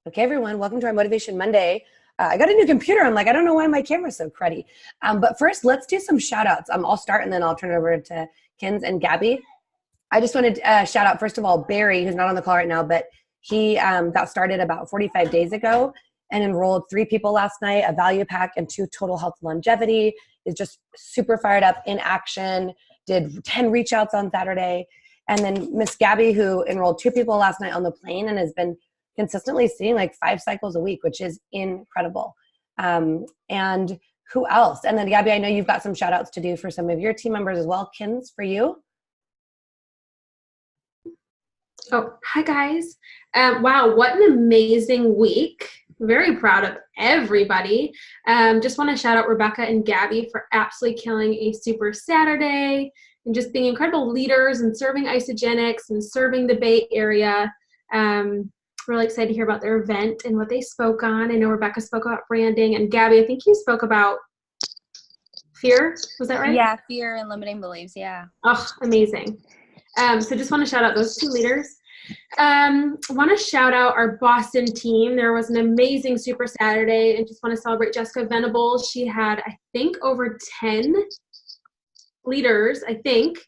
Okay, everyone, welcome to our Motivation Monday. I got a new computer. I'm like, I don't know why my camera's so cruddy. But first, let's do some shout outs. I'll start and then I'll turn it over to Kins and Gabby. I just wanted to shout out, first of all, Barry, who's not on the call right now, but he got started about 45 days ago and enrolled 3 people last night, a value pack and 2 total health longevity. Is just super fired up, in action, did 10 reach outs on Saturday. And then Miss Gabby, who enrolled 2 people last night on the plane and has been consistently seeing like 5 cycles a week, which is incredible. And who else? And then Gabby, I know you've got some shout outs to do for some of your team members as well. Kins, for you. Oh, hi guys. Wow, what an amazing week. Very proud of everybody. Just want to shout out Rebecca and Gabby for absolutely killing a super Saturday and just being incredible leaders and serving Isagenix and serving the Bay Area. Really excited to hear about their event and what they spoke on. I know Rebecca spoke about branding, and Gabby, I think you spoke about fear. Was that right? Yeah, fear and limiting beliefs. Yeah. Oh, amazing. So just want to shout out those 2 leaders. Want to shout out our Boston team. There was an amazing Super Saturday, and just want to celebrate Jessica Venable. She had, I think, over 10 leaders, I think,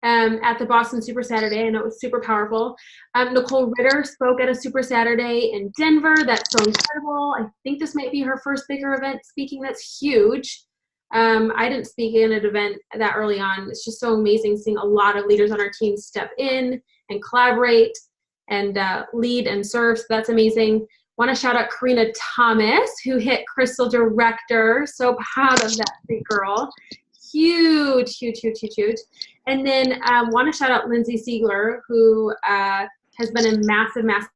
at the Boston Super Saturday. I know it was super powerful. Nicole Ritter spoke at a Super Saturday in Denver. That's so incredible. I think this might be her first bigger event speaking. That's huge. I didn't speak in an event that early on. It's just so amazing seeing a lot of leaders on our team step in and collaborate and lead and serve. So that's amazing. Want to shout out Karina Thomas, who hit Crystal Director. So proud of that big girl. Huge, huge, huge, huge, huge. And then want to shout out Lindsay Siegler, who has been in massive, massive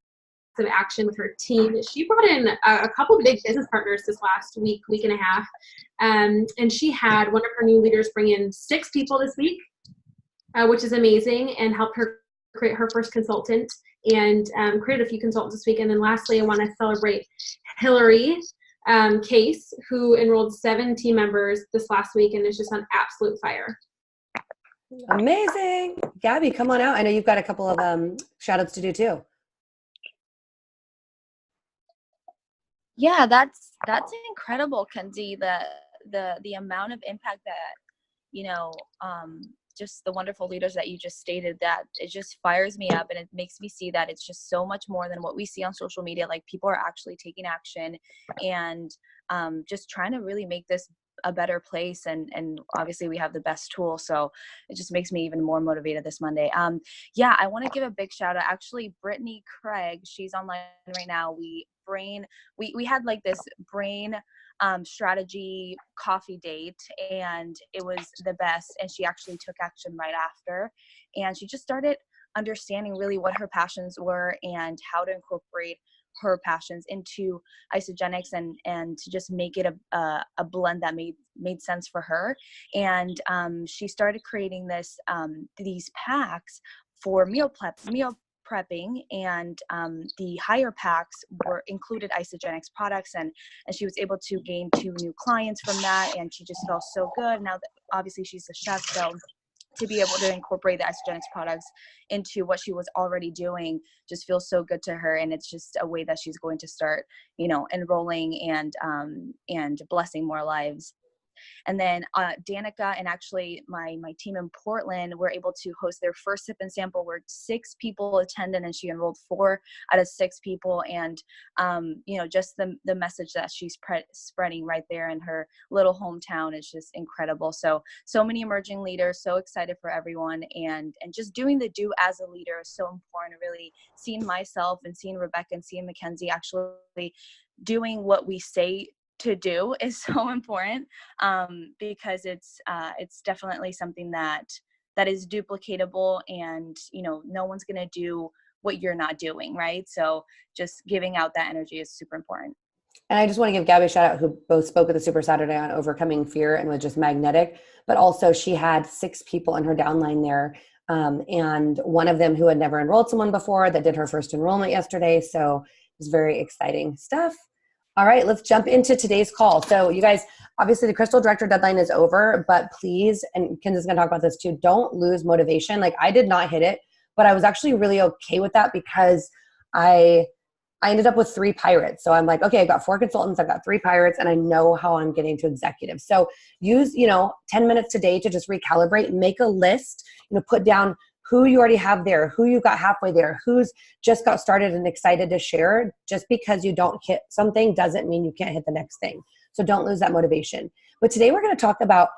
action with her team. She brought in a couple of big business partners this last week and a half. And she had one of her new leaders bring in 6 people this week, which is amazing, and helped her create her first consultant and created a few consultants this week. And then lastly, I want to celebrate Hillary Case, who enrolled 7 team members this last week and is just on absolute fire. Amazing. Gabby, come on out. I know you've got a couple of shout outs to do too. Yeah, that's incredible, Kenzie. The amount of impact that, just the wonderful leaders that you just stated, that it just fires me up, and it makes me see that it's just so much more than what we see on social media. Like, people are actually taking action and just trying to really make this a better place, and obviously we have the best tool, so it just makes me even more motivated this Monday. I want to give a big shout out. Actually, Brittany Craig, she's online right now. We had like this brain strategy coffee date, and it was the best, and she actually took action right after, and she just started understanding really what her passions were and how to incorporate her passions into Isagenix and to just make it a blend that made sense for her. And she started creating these packs for meal prepping, and the higher packs were included Isagenix products, and she was able to gain 2 new clients from that, and she just felt so good. Now that obviously she's a chef, so to be able to incorporate the Isagenix products into what she was already doing just feels so good to her. And it's just a way that she's going to start, enrolling and blessing more lives. And then Danica and actually my team in Portland were able to host their first sip and sample, where 6 people attended, and she enrolled 4 out of 6 people. And just the message that she's spreading right there in her little hometown is just incredible. So many emerging leaders, so excited for everyone, and just doing the do as a leader is so important. Really seeing myself and seeing Rebecca and seeing Mackenzie actually doing what we say to do is so important, because it's definitely something that is duplicatable, and no one's going to do what you're not doing, right? So just giving out that energy is super important. And I just want to give Gabby a shout out, who both spoke at the Super Saturday on overcoming fear and was just magnetic, but also she had 6 people in her downline there. And one of them who had never enrolled someone before that did her first enrollment yesterday. So it was very exciting stuff. All right, let's jump into today's call. So you guys, obviously the Crystal Director deadline is over, but please, and Ken's is going to talk about this too, don't lose motivation. Like, I did not hit it, but I was actually really okay with that, because I I ended up with 3 pirates. So I'm like, okay, I've got 4 consultants, I've got 3 pirates, and I know how I'm getting to executives. So use, 10 minutes today to just recalibrate, make a list, put down who you already have there, who you got halfway there, who's just got started and excited to share. Just because you don't hit something doesn't mean you can't hit the next thing. So don't lose that motivation. But today we're going to talk about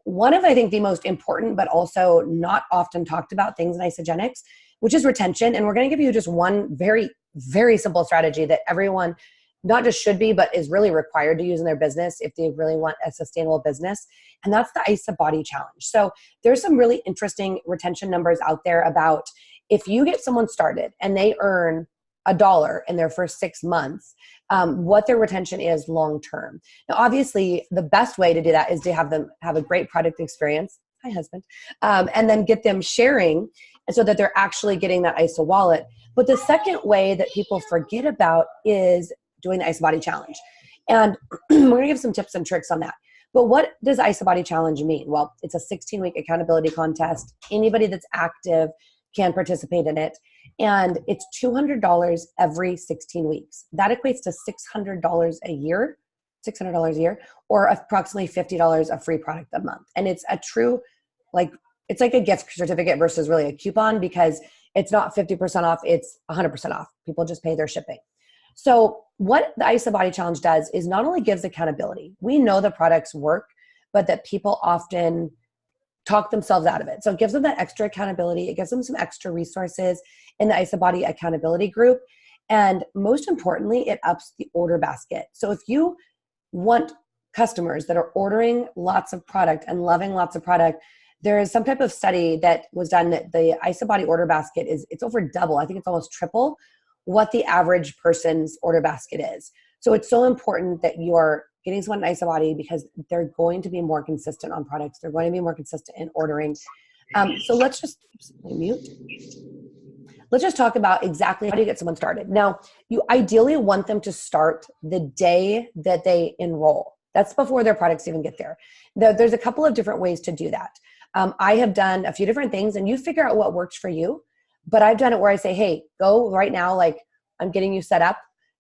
one of, I think, the most important, but also not often talked about things in Isagenix, which is retention. And we're going to give you just one very, very simple strategy that everyone not just should be, but is really required to use in their business if they really want a sustainable business. And that's the IsaBody challenge. So there's some really interesting retention numbers out there about if you get someone started and they earn $1 in their first 6 months, what their retention is long-term. Now, obviously, the best way to do that is to have them have a great product experience. Hi, husband. And then get them sharing so that they're actually getting that ISA wallet. But the second way that people forget about is doing the IsaBody challenge. And we're going to give some tips and tricks on that. But what does IsaBody challenge mean? Well, it's a 16-week accountability contest. Anybody that's active can participate in it. And it's $200 every 16 weeks. That equates to $600 a year, or approximately $50 a free product a month. And it's a true, it's like a gift certificate versus really a coupon, because it's not 50% off, it's 100% off. People just pay their shipping. So what the IsaBody challenge does is not only gives accountability. We know the products work, but that people often talk themselves out of it. So it gives them that extra accountability. It gives them some extra resources in the IsaBody accountability group. And most importantly, it ups the order basket. So if you want customers that are ordering lots of product and loving lots of product, there is some type of study that was done that the IsaBody order basket it's over double. I think it's almost triple what the average person's order basket is. So it's so important that you're getting someone in IsaBody, because they're going to be more consistent on products. They're going to be more consistent in ordering. So let's just talk about exactly how to get someone started. Now, you ideally want them to start the day that they enroll. That's before their products even get there. There's a couple of different ways to do that. I have done a few different things, and you figure out what works for you. But I've done it where I say, hey, go right now, I'm getting you set up,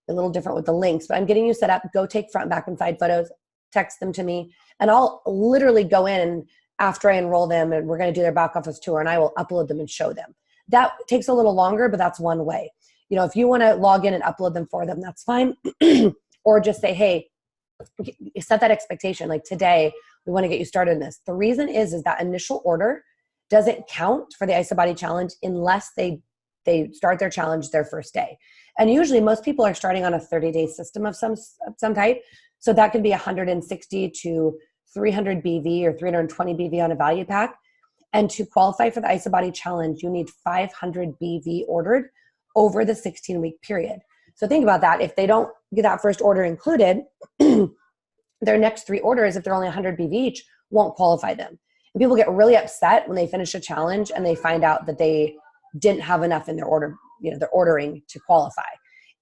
a little different with the links, but I'm getting you set up, go take front, back, and side photos, text them to me, and I'll literally go in after I enroll them, and we're going to do their back office tour, and I will upload them and show them. That takes a little longer, but that's one way. If you want to log in and upload them for them, that's fine. Or just say, hey, set that expectation. Like today, we want to get you started in this. The reason is that initial order doesn't count for the IsaBody challenge unless they start their challenge their first day. And usually most people are starting on a 30-day system of some type. So that could be 160 to 300 BV or 320 BV on a value pack. And to qualify for the IsaBody challenge, you need 500 BV ordered over the 16-week period. So think about that. If they don't get that first order included, their next 3 orders, if they're only 100 BV each, won't qualify them. And people get really upset when they finish a challenge and they find out that they didn't have enough in their order, their ordering to qualify.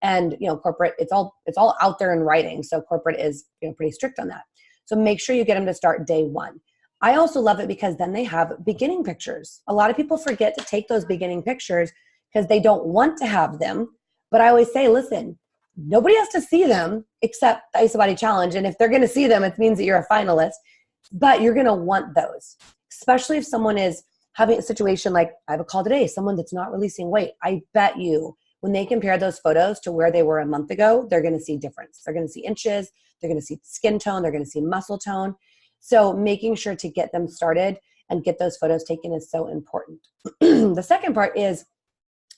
And, corporate, it's all out there in writing. So corporate is, pretty strict on that. So make sure you get them to start day 1. I also love it because then they have beginning pictures. A lot of people forget to take those beginning pictures because they don't want to have them. But I always say, listen, nobody has to see them except the IsaBody challenge. And if they're going to see them, it means that you're a finalist. But you're going to want those, especially if someone is having a situation like I have a call today, someone that's not releasing weight. I bet you when they compare those photos to where they were a month ago, they're going to see difference. They're going to see inches. They're going to see skin tone. They're going to see muscle tone. So making sure to get them started and get those photos taken is so important. The second part is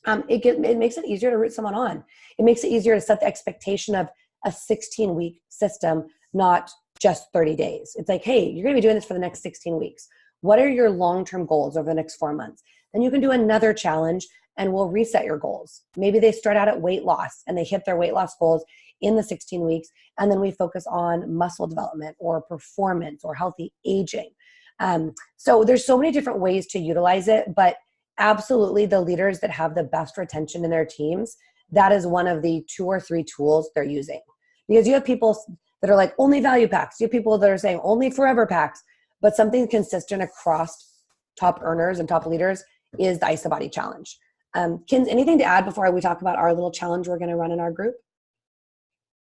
it makes it easier to root someone on. It makes it easier to set the expectation of a 16-week system, not just 30 days. It's like, hey, you're going to be doing this for the next 16 weeks. What are your long-term goals over the next 4 months? Then you can do another challenge and we'll reset your goals. Maybe they start out at weight loss and they hit their weight loss goals in the 16 weeks. And then we focus on muscle development or performance or healthy aging. So there's so many different ways to utilize it, but absolutely the leaders that have the best retention in their teams, that is one of the 2 or 3 tools they're using. Because you have people that are like only value packs. You have people that are saying only forever packs, but something consistent across top earners and top leaders is the IsaBody challenge. Kins, anything to add before we talk about our little challenge we're going to run in our group?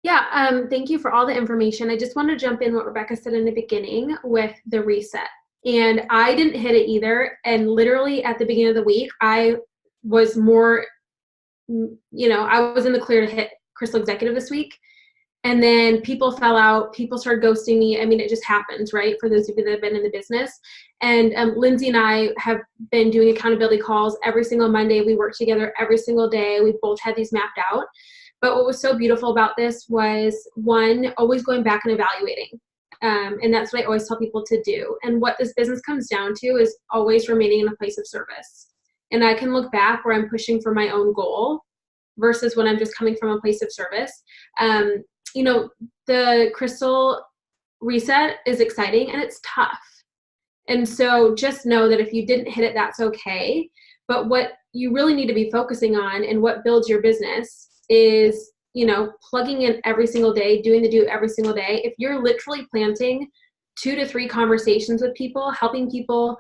Yeah, thank you for all the information. I just want to jump in what Rebecca said in the beginning with the reset. And I didn't hit it either. And literally at the beginning of the week, I was more, I was in the clear to hit Crystal Executive this week. And then people fell out. People started ghosting me. I mean, it just happens, right? For those of you that have been in the business. And Lindsay and I have been doing accountability calls every single Monday. We work together every single day. We both had these mapped out. But what was so beautiful about this was, one, always going back and evaluating. And that's what I always tell people to do. And what this business comes down to is always remaining in a place of service. And I can look back where I'm pushing for my own goal versus when I'm just coming from a place of service. The Crystal reset is exciting and it's tough. And so just know that if you didn't hit it, that's okay. But what you really need to be focusing on and what builds your business is, plugging in every single day, doing the do every single day. If you're literally planting 2 to 3 conversations with people, helping people,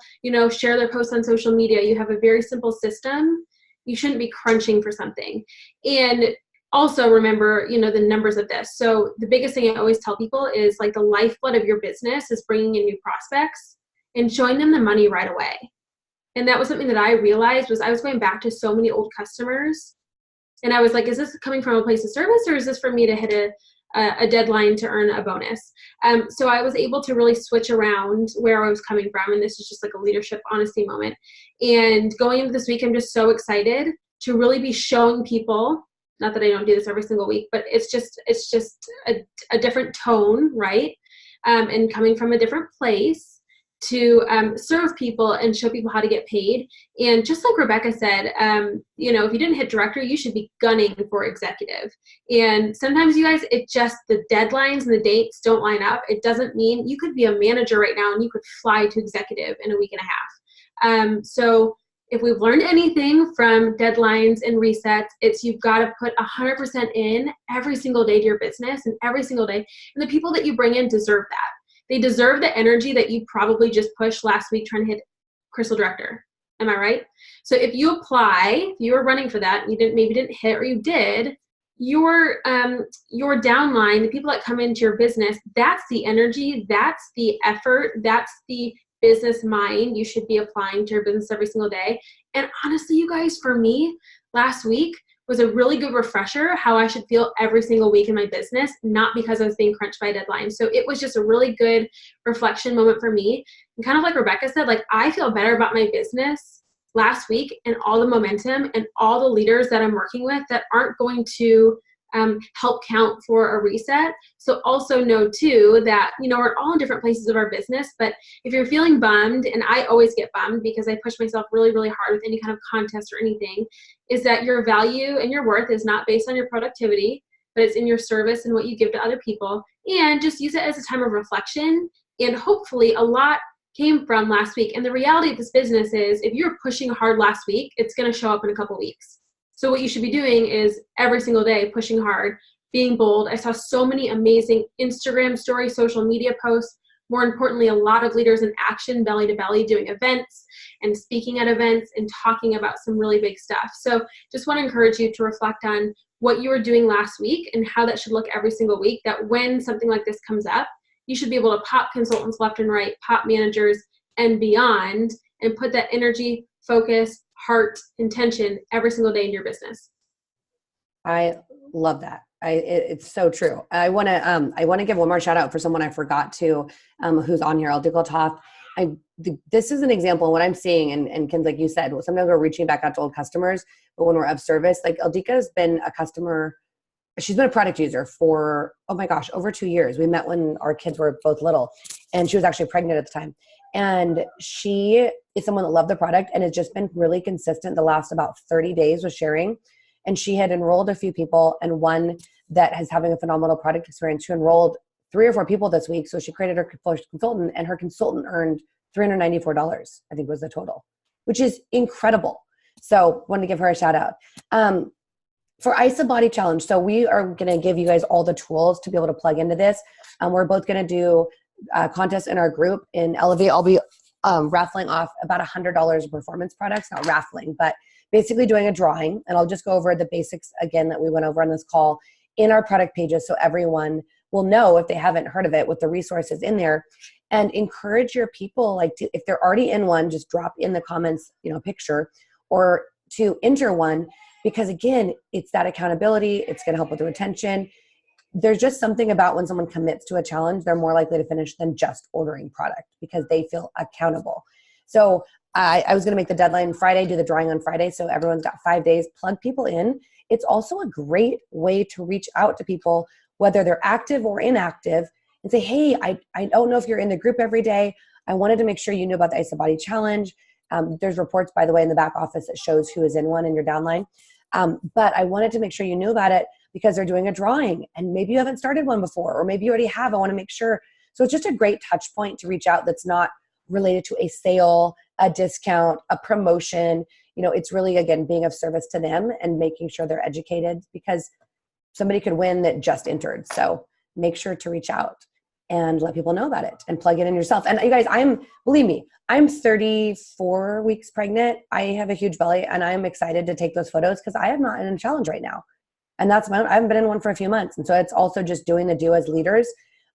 share their posts on social media, you have a very simple system, you shouldn't be crunching for something. And also remember, the numbers of this. So the biggest thing I always tell people is like the lifeblood of your business is bringing in new prospects and showing them the money right away. And that was something that I realized was I was going back to so many old customers. And I was like, is this coming from a place of service or is this for me to hit a deadline to earn a bonus? So I was able to really switch around where I was coming from. And this is just like a leadership honesty moment. And going into this week, I'm just so excited to really be showing people, not that I don't do this every single week, but it's just a different tone, right? And coming from a different place to serve people and show people how to get paid. And just like Rebecca said, if you didn't hit director, you should be gunning for executive. And sometimes you guys, it just, the deadlines and the dates don't line up. It doesn't mean you could be a manager right now and you could fly to executive in a week and a half. So if we've learned anything from deadlines and resets, it's you've got to put 100% in every single day to your business and every single day. And the people that you bring in deserve that. They deserve the energy that you probably just pushed last week trying to hit Crystal Director. Am I right? So if you apply, if you were running for that, and you maybe didn't hit, or you did, your downline, the people that come into your business, that's the energy, that's the effort, that's the business mind you should be applying to your business every single day. And honestly, you guys, for me, last week was a really good refresher how I should feel every single week in my business, not because I was being crunched by a deadline. So it was just a really good reflection moment for me. And kind of like Rebecca said, like I feel better about my business last week and all the momentum and all the leaders that I'm working with that aren't going to help count for a reset. So also know too that, we're all in different places of our business, but if you're feeling bummed, and I always get bummed because I push myself really, really hard with any kind of contest or anything, is that your value and your worth is not based on your productivity, but it's in your service and what you give to other people. And just use it as a time of reflection. And hopefully a lot came from last week. And the reality of this business is if you're pushing hard last week, it's going to show up in a couple weeks. So what you should be doing is every single day pushing hard, being bold. I saw so many amazing Instagram stories, social media posts. More importantly, a lot of leaders in action, belly to belly, doing events and speaking at events and talking about some really big stuff. So just want to encourage you to reflect on what you were doing last week and how that should look every single week, that when something like this comes up, you should be able to pop consultants left and right, pop managers and beyond, and put that energy, focus, heart, intention every single day in your business. I love that. It's so true. I want to give one more shout out for someone I forgot to, who's on here, Aldika Toth. This is an example of what I'm seeing, and Ken, like you said, sometimes we're reaching back out to old customers, but when we're of service, like Aldika has been a customer. She's been a product user for, oh my gosh, over 2 years. We met when our kids were both little, and she was actually pregnant at the time. And she is someone that loved the product and has just been really consistent the last about 30 days with sharing. And she had enrolled a few people, and one that is having a phenomenal product experience. She enrolled 3 or 4 people this week. So she created her first consultant, and her consultant earned $394, I think was the total, which is incredible. So wanted to give her a shout out. For IsaBody Challenge, so we are going to give you guys all the tools to be able to plug into this. We're both going to do contests in our group in Elevate. I'll be raffling off about $100 of performance products, not raffling, but basically doing a drawing, and I'll just go over the basics again that we went over on this call in our product pages so everyone will know if they haven't heard of it with the resources in there, and encourage your people, like if they're already in one, just drop in the comments, a picture, or to enter one, because again, it's that accountability. It's going to help with the retention. There's just something about when someone commits to a challenge, they're more likely to finish than just ordering product because they feel accountable. So I was going to make the deadline Friday, do the drawing on Friday. So everyone's got 5 days, plug people in. It's also a great way to reach out to people, whether they're active or inactive, and say, hey, I don't know if you're in the group every day. I wanted to make sure you knew about the IsaBody challenge. There's reports, by the way, in the back office that shows who is in one in your downline. But I wanted to make sure you knew about it because they're doing a drawing and maybe you haven't started one before, or maybe you already have. I want to make sure. So it's just a great touch point to reach out that's not related to a sale, a discount, a promotion. It's really, again, being of service to them and making sure they're educated, because somebody could win that just entered. So make sure to reach out and let people know about it and plug it in yourself. And you guys, believe me, I'm 34 weeks pregnant. I have a huge belly and I'm excited to take those photos because I am not in a challenge right now. And that's I haven't been in one for a few months. And so it's also just doing the do as leaders.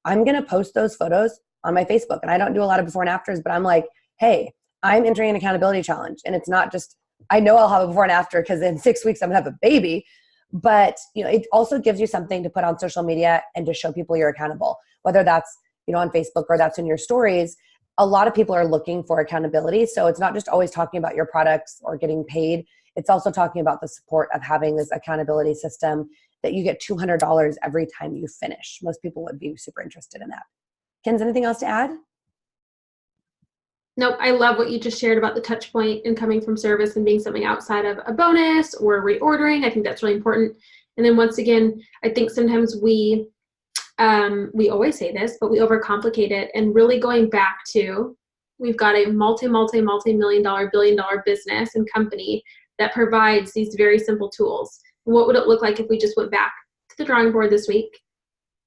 I'm going to post those photos on my Facebook, and I don't do a lot of before and afters, but I'm like, hey, I'm entering an accountability challenge. And it's not just, I know I'll have a before and after because in 6 weeks I'm going to have a baby, but it also gives you something to put on social media and to show people you're accountable, whether that's, on Facebook or that's in your stories. A lot of people are looking for accountability. So it's not just always talking about your products or getting paid. It's also talking about the support of having this accountability system that you get $200 every time you finish. Most people would be super interested in that. Ken's, anything else to add? Nope, I love what you just shared about the touch point and coming from service and being something outside of a bonus or reordering. I think that's really important. And then once again, I think sometimes we always say this, but we overcomplicate it. And really going back to, we've got a multi-million dollar, billion-dollar business and company that provides these very simple tools. What would it look like if we just went back to the drawing board this week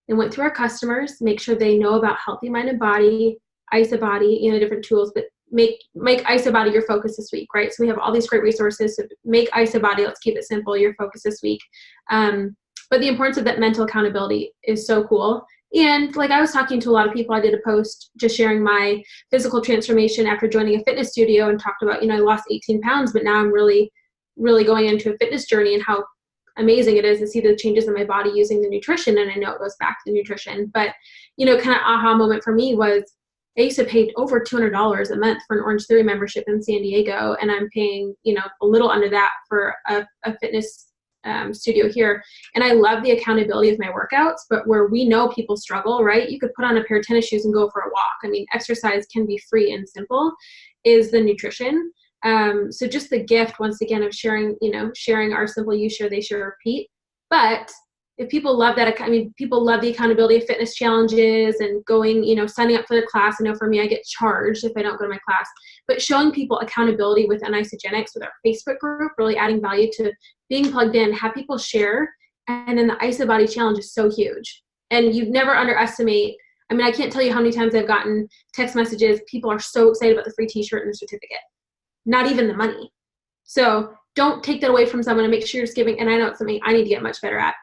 and went through our customers, make sure they know about Healthy Mind and Body, IsaBody, different tools, but make IsaBody your focus this week, right? So we have all these great resources. So make IsaBody, let's keep it simple, your focus this week. But the importance of that mental accountability is so cool. And like I was talking to a lot of people, I did a post just sharing my physical transformation after joining a fitness studio and talked about, I lost 18 pounds, but now I'm really, really going into a fitness journey and how amazing it is to see the changes in my body using the nutrition. And I know it goes back to the nutrition, but, kind of aha moment for me was I used to pay over $200 a month for an Orange Theory membership in San Diego. And I'm paying, a little under that for a fitness studio here. And I love the accountability of my workouts, but where we know people struggle, right? You could put on a pair of tennis shoes and go for a walk. I mean, exercise can be free and simple, is the nutrition. So just the gift, once again, of sharing, sharing our simple you share, they share, repeat. But if people love that, people love the accountability of fitness challenges and going, signing up for their class. I know for me, I get charged if I don't go to my class, but showing people accountability within Isagenix with our Facebook group, really adding value to being plugged in, have people share. And then the IsaBody challenge is so huge. And you never underestimate. I can't tell you how many times I've gotten text messages. People are so excited about the free t-shirt and the certificate, not even the money. So don't take that away from someone and make sure you're just giving. And I know it's something I need to get much better at.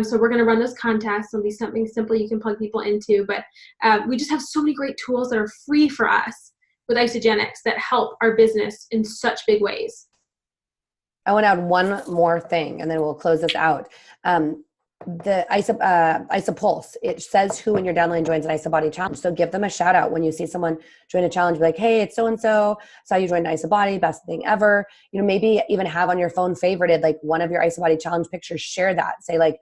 So we're going to run those contests. It'll be something simple you can plug people into. But we just have so many great tools that are free for us with Isagenix that help our business in such big ways. I want to add one more thing, and then we'll close this out. The Isa Pulse, it says who in your downline joins an IsaBody challenge. So give them a shout out when you see someone join a challenge. Be like, hey, it's so-and-so. Saw you joined IsaBody, best thing ever. Maybe even have on your phone favorited, like one of your IsaBody challenge pictures, share that. Say like,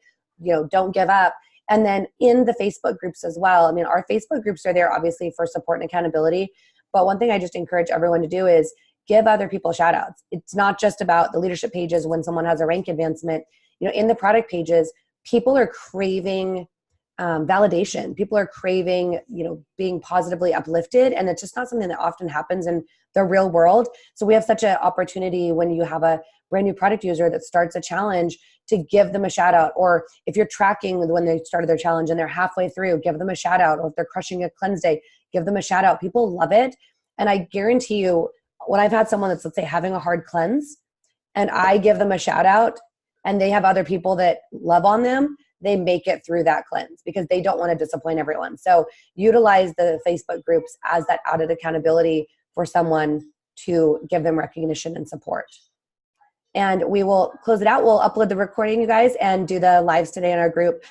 don't give up. And then in the Facebook groups as well. Our Facebook groups are there obviously for support and accountability. But one thing I just encourage everyone to do is give other people shout outs. It's not just about the leadership pages when someone has a rank advancement. In the product pages, people are craving validation. People are craving, being positively uplifted. And it's just not something that often happens in the real world. So we have such an opportunity when you have a brand new product user that starts a challenge to give them a shout out. Or if you're tracking when they started their challenge and they're halfway through, give them a shout out. Or if they're crushing a cleanse day, give them a shout out. People love it. And I guarantee you, when I've had someone that's, let's say, having a hard cleanse, and I give them a shout out and they have other people that love on them, they make it through that cleanse because they don't want to disappoint everyone. So utilize the Facebook groups as that added accountability for someone to give them recognition and support. And we will close it out. We'll upload the recording, you guys, and do the lives today in our group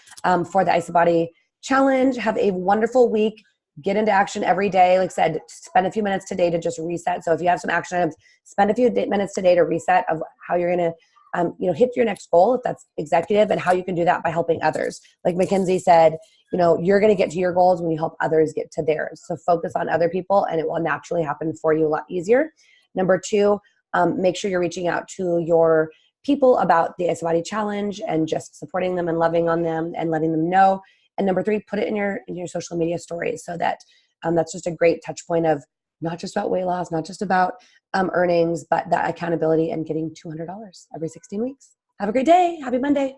for the IsaBody challenge. Have a wonderful week. Get into action every day. Like I said, spend a few minutes today to just reset. So if you have some action items, spend a few minutes today to reset of how you're going to hit your next goal, if that's executive, and how you can do that by helping others. Like Mackenzie said, you're going to get to your goals when you help others get to theirs. So focus on other people and it will naturally happen for you a lot easier. Number 2, make sure you're reaching out to your people about the IsaBody challenge and just supporting them and loving on them and letting them know. And number 3, put it in your social media stories so that that's just a great touch point of not just about weight loss, not just about earnings, but that accountability and getting $200 every 16 weeks. Have a great day. Happy Monday.